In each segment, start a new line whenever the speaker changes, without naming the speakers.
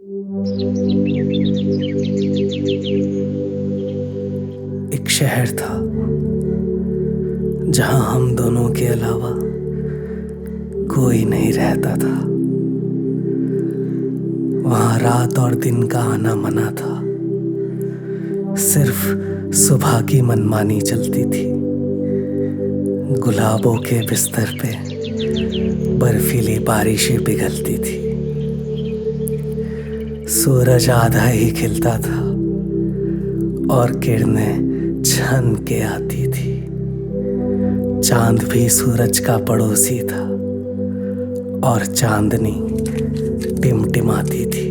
एक शहर था जहां हम दोनों के अलावा कोई नहीं रहता था। वहां रात और दिन का आना मना था। सिर्फ सुबह की मनमानी चलती थी। गुलाबों के बिस्तर पे बर्फीली बारिशें पिघलती थी। सूरज आधा ही खिलता था और किरणें छन के आती थी। चांद भी सूरज का पड़ोसी था और चांदनी टिमटिमाती थी।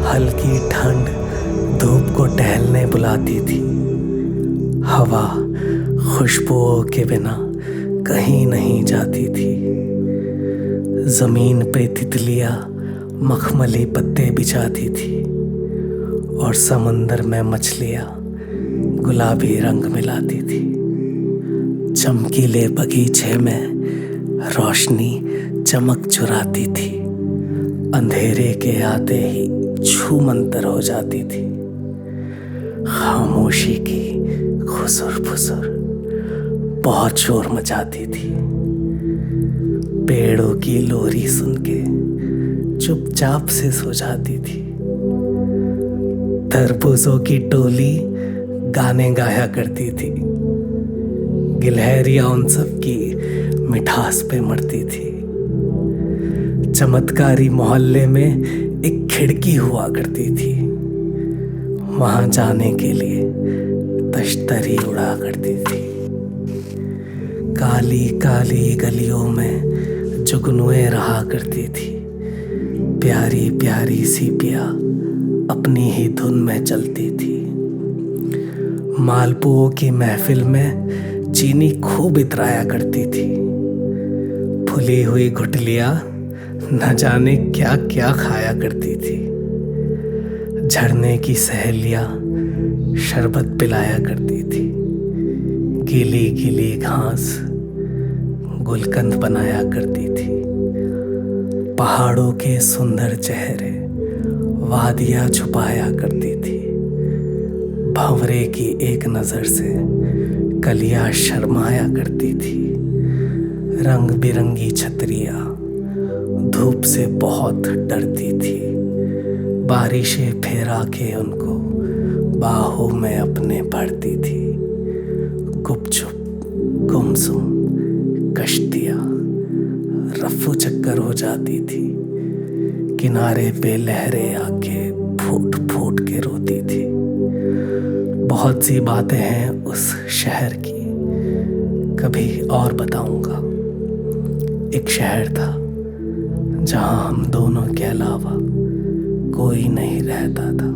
हल्की ठंड धूप को टहलने बुलाती थी। हवा खुशबुओं के बिना कहीं नहीं जाती थी। जमीन पे तितलियां मखमली पत्ते बिछाती थी और समंदर में मछलियां गुलाबी रंग मिलाती थी। चमकीले बगीचे में रोशनी चमक चुराती थी। अंधेरे के आते ही छूमंतर हो जाती थी। खामोशी की खुसुर फुसुर बहुत शोर मचाती थी। पेड़ों की लोरी सुन के चुपचाप से सो जाती थी। तरबूजों की टोली गाने गाया करती थी। गिलहरियां उन सब की मिठास पे मरती थी। चमत्कारी मोहल्ले में एक खिड़की हुआ करती थी। वहां जाने के लिए तश्तरी उड़ा करती थी। काली काली गलियों में जुगनुएं रहा करती थी। प्यारी प्यारी सीपियां अपनी ही धुन में चलती थी। मालपुओं की महफिल में चीनी खूब इतराया करती थी। फुली हुई घुटलियां न जाने क्या क्या खाया करती थी। झरने की सहेलियां शरबत पिलाया करती थी। गीली गीली घास गुलकंद बनाया करती थी। पहाड़ों के सुंदर चेहरे वादियां छुपाया करती थी। भंवरे की एक नजर से कलियां शर्माया करती थी। रंग बिरंगी छतरियां धूप से बहुत डरती थी। बारिशें फेरा के उनको बाहों में अपने भरती थी। गुपचुप गुमसुम कश्तियां रफ्फू चक्कर हो जाती थी। किनारे पे लहरें आके फूट फूट के रोती थी। बहुत सी बातें हैं उस शहर की, कभी और बताऊंगा। एक शहर था जहां हम दोनों के अलावा कोई नहीं रहता था।